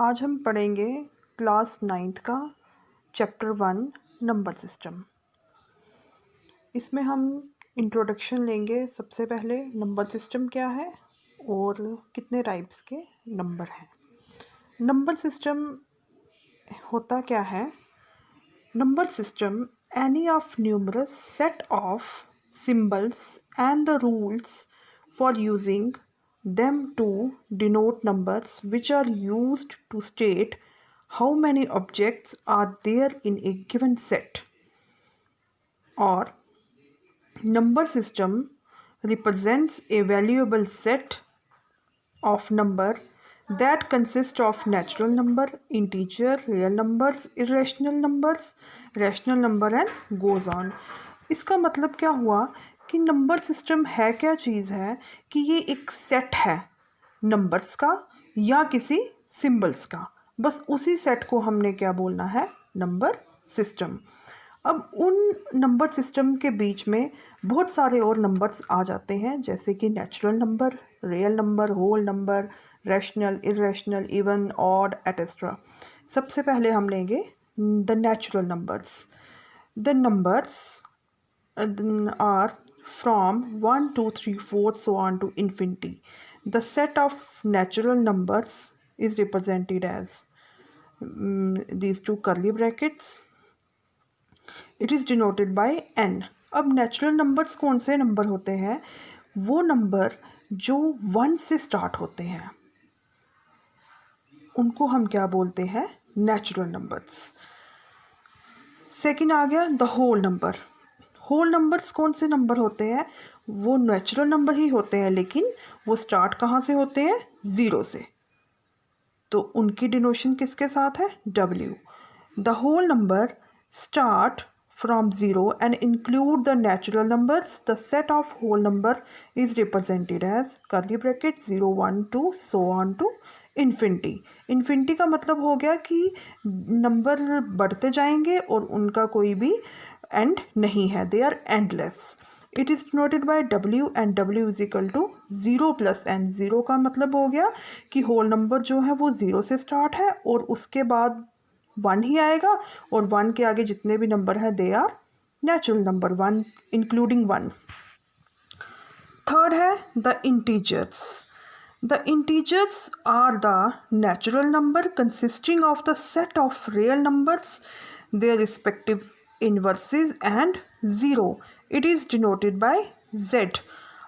आज हम पढ़ेंगे क्लास 9th का चैप्टर 1 नंबर सिस्टम। इसमें हम इंट्रोडक्शन लेंगे। सबसे पहले नंबर सिस्टम क्या है और कितने टाइप्स के नंबर हैं। नंबर सिस्टम होता क्या है? Number system any of numerous set of symbols and the rules for using them to denote numbers which are used to state how many objects are there in a given set. Or number system represents a valuable set of number that consist of natural number, integer, real numbers, irrational numbers, rational number and goes on. इसका मतलब क्या हुआ कि number system है क्या चीज़ है कि ये एक सेट है नंबर्स का या किसी सिंबल्स का। बस उसी सेट को हमने क्या बोलना है? Number system. अब उन नंबर सिस्टम के बीच में बहुत सारे और नंबर्स आ जाते हैं, जैसे कि natural number, real number, whole number, rational, irrational, even, odd, etcetera. सबसे पहले हम लेंगे the natural numbers. The numbers are from 1 2 3 4 so on to infinity. The set of natural numbers is represented as these two curly brackets. It is denoted by n. अब natural numbers कौन से number होते हैं? वो number जो 1 से start होते हैं उनको हम क्या बोलते हैं? Natural numbers. सेकंड आ गया the whole number. Whole numbers कौन से नंबर होते हैं? वो नेचुरल नंबर ही होते हैं, लेकिन वो स्टार्ट कहाँ से होते हैं? 0 से। तो उनकी डिनोशन किसके साथ है? W. The whole number start from 0 and include the natural numbers. The set of whole number is represented as curly bracket 0 1 2 so on to infinity. Infinity का मतलब हो गया कि नंबर बढ़ते जाएंगे और उनका कोई भी एंड नहीं है, they are endless. It is denoted by W and W is equal to 0 plus n. 0 का मतलब हो गया कि होल नंबर जो है वो 0 से स्टार्ट है और उसके बाद 1 ही आएगा, और 1 के आगे जितने भी नंबर हैं they are natural number, 1 including 1. Third है the integers. The integers are the natural number consisting of the set of real numbers, their respective inverses and 0. It is denoted by Z.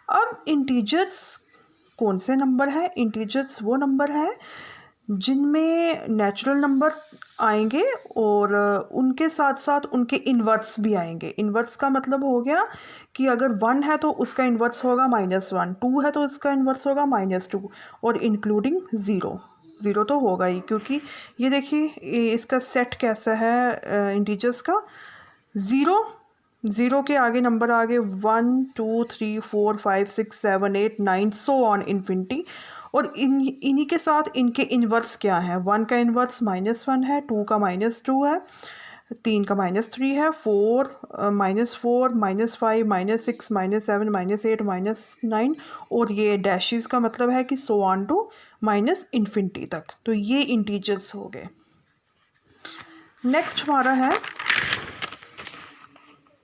अब integers कौन से number हैं? Integers वो number हैं जिनमें natural number आएंगे और उनके साथ साथ उनके इन्वर्स भी आएंगे. इन्वर्स का मतलब हो गया कि अगर 1 है तो उसका इन्वर्स होगा -1, 2 है तो उसका इन्वर्स होगा -2, और इंक्लूडिंग 0. 0 तो होगा ही, क्योंकि ये देखिए इसका सेट कैसा है इंटीजर्स का. 0 के आगे नंबर आगे 1 2 3 4 5 6 7 8 9 सो ऑन इन्फिनिटी. और इन्हीं के साथ इनके इन्वर्स क्या है? 1 का इन्वर्स -1 है, 2 का -2 है, 3 का -3 है, 4 -4 -5 -6 -7 -8 -9, और ये डैशेस का मतलब है कि सो ऑन टू इन्फिनिटी तक. तो ये इंटीजर्स हो गए. नेक्स्ट हमारा है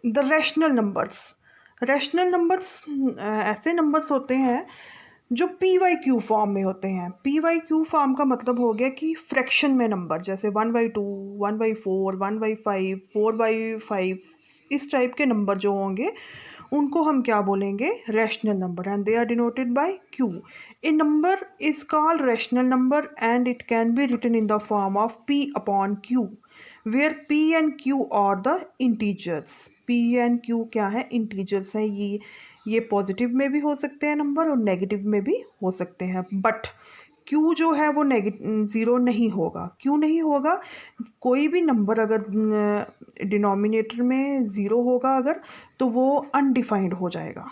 the rational numbers. Rational numbers ऐसे नंबर्स होते हैं जो PYQ फॉर्म में होते हैं. PYQ फॉर्म का मतलब हो गया कि फ्रैक्शन में नंबर, जैसे 1/2 1/4 1/5 4/5, इस टाइप के नंबर जो होंगे उनको हम क्या बोलेंगे? Rational number, and they are denoted by Q. A number is called rational number and it can be written in the form of P/Q, where P and Q are the integers. P and Q क्या है? Integers हैं. ये positive में भी हो सकते हैं number और नेगेटिव में भी हो सकते हैं, बट Q जो है वो 0 नहीं होगा. क्यों नहीं होगा? कोई भी नंबर अगर डिनोमिनेटर में 0 होगा अगर, तो वो अनडिफाइंड हो जाएगा.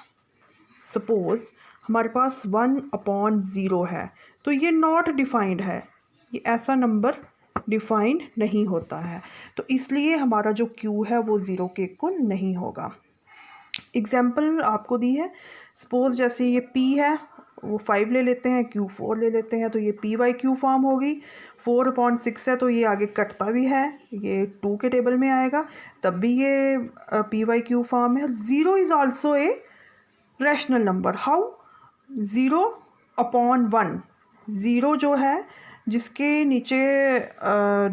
सपोज हमारे पास 1/0 है, तो ये नॉट डिफाइंड है. ये ऐसा नंबर डिफाइंड नहीं होता है, तो इसलिए हमारा जो Q है वो 0 के इक्वल नहीं होगा. एग्जाम्पल आपको दी है. सपोज जैसे ये P है वो 5 ले लेते हैं, Q4 ले लेते हैं, तो ये P/Q फॉर्म होगी। 4/6 है तो ये आगे कटता भी है, ये 2 के टेबल में आएगा, तब भी ये P/Q फॉर्म है। 0 is also a rational number. How? 0/1, 0 जो है जिसके नीचे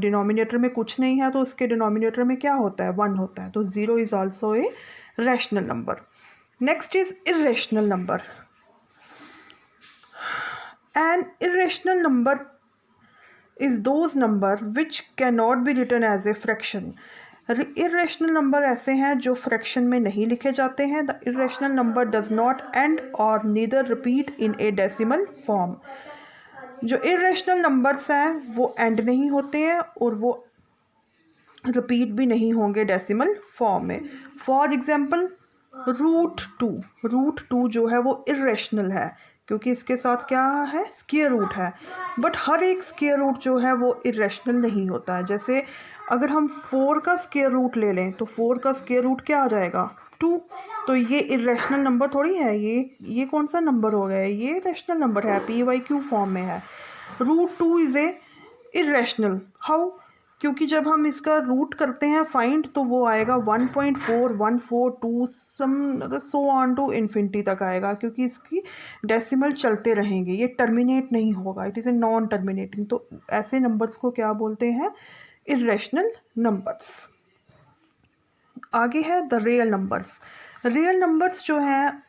डिनोमिनेटर में कुछ नहीं है तो उसके डिनोमिनेटर में क्या होता है? 1 होता है, तो 0 is also a rational number. Next is irrational number. An irrational number is those number which cannot be written as a fraction. Irrational number ऐसे हैं जो फ्रैक्शन में नहीं लिखे जाते हैं। The irrational number does not end or neither repeat in a decimal form. जो irrational numbers हैं वो एंड नहीं होते हैं और वो रिपीट भी नहीं होंगे डेसिमल फॉर्म में। फॉर एग्जाम्पल रूट टू जो है वो इर्रेशनल है क्योंकि इसके साथ क्या है? स्क्वायर रूट है। बट हर एक स्क्वायर रूट जो है वो इर्रेशनल नहीं होता है। जैसे अगर हम 4 का स्क्वायर रूट ले लें तो 4 का स्क्वायर रूट क्या आ जाएगा? 2। तो ये इर्रेशनल नंबर थोड़ी है, ये कौन सा नंबर हो गया? ये रैशनल नंबर है, P/Q फॉर्म में है। Root 2 is a irrational. How? क्योंकि जब हम इसका रूट करते हैं फाइंड तो वो आएगा 1.4142 सो ऑन टू इन्फिनिटी तक आएगा, क्योंकि इसकी डेसिमल चलते रहेंगे, ये टर्मिनेट नहीं होगा, it is a non terminating. तो ऐसे नंबर्स को क्या बोलते हैं? Irrational numbers. आगे है the real numbers. Real numbers जो हैं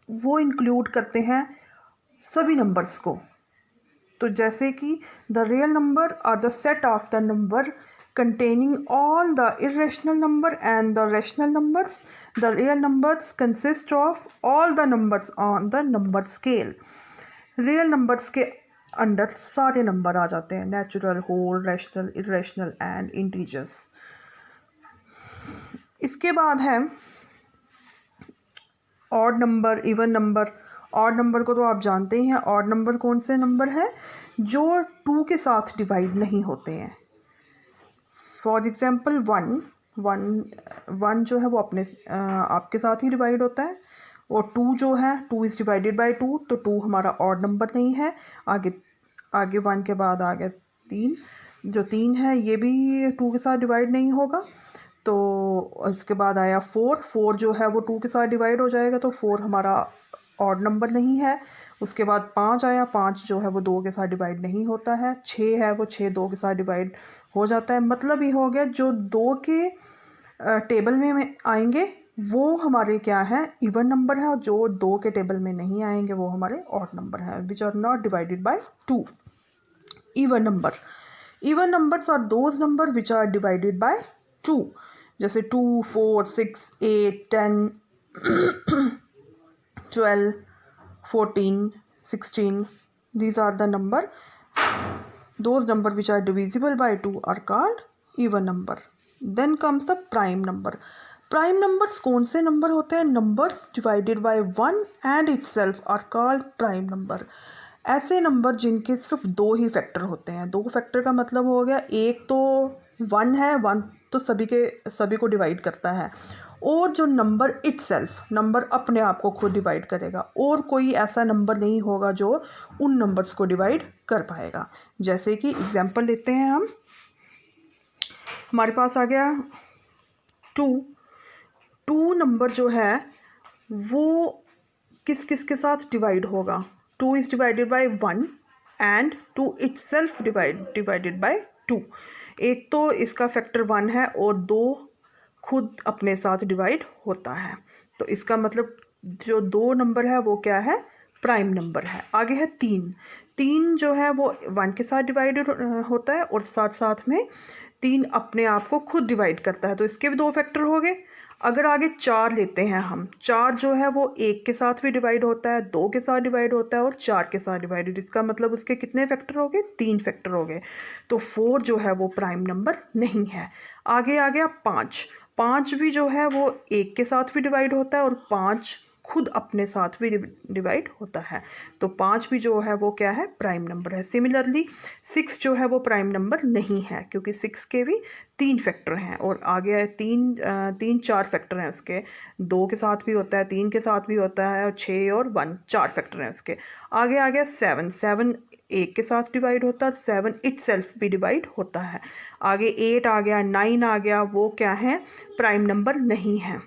वो इंक्लूड करते हैं सभी नंबर्स को। तो जैसे कि the real number are the set of the number containing all the irrational number and the rational numbers. The real numbers consist of all the numbers on the number scale. Real numbers के under सारे number आ जाते हैं, natural, whole, rational, irrational and integers. इसके बाद है odd number, even number. Odd number को तो आप जानते ही हैं। ऑड नंबर कौन से नंबर हैं? जो 2 के साथ डिवाइड नहीं होते हैं। फॉर एग्ज़ाम्पल 1 जो है वो अपने आपके साथ ही डिवाइड होता है, और 2 जो है 2 इज़ डिवाइडेड बाय 2, तो 2 हमारा ऑड नंबर नहीं है। आगे 1 के बाद आ गया 3, जो 3 है ये भी 2 के साथ डिवाइड नहीं होगा। तो इसके बाद आया 4 जो है वो 2 के साथ डिवाइड हो जाएगा, तो 4 हमारा ऑड नंबर नहीं है। उसके बाद 5 आया, 5 जो है वो 2 के साथ डिवाइड नहीं होता है। 6 है वो 6 2 के साथ डिवाइड हो जाता है। मतलब ये हो गया जो 2 के टेबल में आएंगे वो हमारे क्या है? इवन नंबर है, और जो 2 के टेबल में नहीं आएंगे वो हमारे ऑड नंबर है, which are not divided by 2। Even numbers are those number which are divided by 2, जैसे 2, 4, 6, 8, 10, 12, 14, 16. These are the number. Those number which are divisible by 2 are called even number. Then comes the prime number. Prime numbers कौन से number होते हैं? Numbers divided by 1 and itself are called prime number. ऐसे number जिनके सिर्फ 2 ही factor होते हैं। 2 factor का मतलब हो गया, एक तो 1 है, 1 तो सभी को डिवाइड करता है, और जो नंबर इटसेल्फ, नंबर अपने आप को खुद डिवाइड करेगा, और कोई ऐसा नंबर नहीं होगा जो उन नंबर्स को डिवाइड कर पाएगा। जैसे कि एग्जांपल लेते हैं हम, हमारे पास आ गया 2 नंबर जो है वो किस किस के साथ डिवाइड होगा? 2 is divided by 1 and 2 itself divided by 2। एक तो इसका फैक्टर 1 है और 2 खुद अपने साथ डिवाइड होता है। तो इसका मतलब जो 2 नंबर है वो क्या है? प्राइम नंबर है। आगे है 3 जो है वो 1 के साथ डिवाइडेड होता है, और साथ साथ में 3 अपने आप को खुद डिवाइड करता है, तो इसके भी 2 फैक्टर हो गए। अगर आगे 4 लेते हैं हम, 4 जो है वो 1 के साथ भी डिवाइड होता है, 2 के साथ डिवाइड होता है और 4 के साथ डिवाइडेड। इसका मतलब उसके कितने फैक्टर हो गए? 3 फैक्टर हो गए। तो 4 जो है वो प्राइम नंबर नहीं है। आगे आ गया 5 भी जो है वो 1 के साथ भी डिवाइड होता है और 5 खुद अपने साथ भी डिवाइड होता है। तो 5 भी जो है वो क्या है, प्राइम नंबर है। सिमिलरली 6 जो है वो प्राइम नंबर नहीं है, क्योंकि 6 के भी 3 फैक्टर हैं और आगे है 4 फैक्टर हैं उसके। 2 के साथ भी होता है, 3 के साथ भी होता है, और 6 और 1 4 फैक्टर हैं उसके। आगे आ गया 7 1 के साथ डिवाइड होता है, 7 इटसेल्फ भी डिवाइड होता है। आगे 8 आ गया, 9 आ गया, वो क्या है, प्राइम नंबर नहीं है।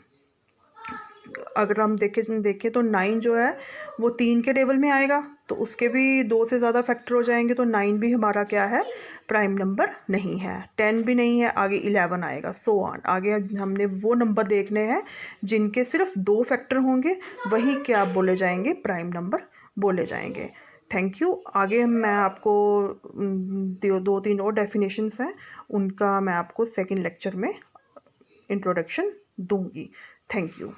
अगर हम देखें तो 9 जो है वो 3 के टेबल में आएगा, तो उसके भी 2 से ज़्यादा फैक्टर हो जाएंगे, तो 9 भी हमारा क्या है, प्राइम नंबर नहीं है। 10 भी नहीं है, आगे 11 आएगा, सो ऑन। आगे हमने वो नंबर देखने हैं जिनके सिर्फ 2 फैक्टर होंगे, वही क्या बोले जाएंगे, प्राइम नंबर बोले जाएंगे। Thank you. आगे मैं आपको 2-3 और डेफिनेशंस हैं, उनका मैं आपको सेकंड लेक्चर में इंट्रोडक्शन दूंगी। Thank you.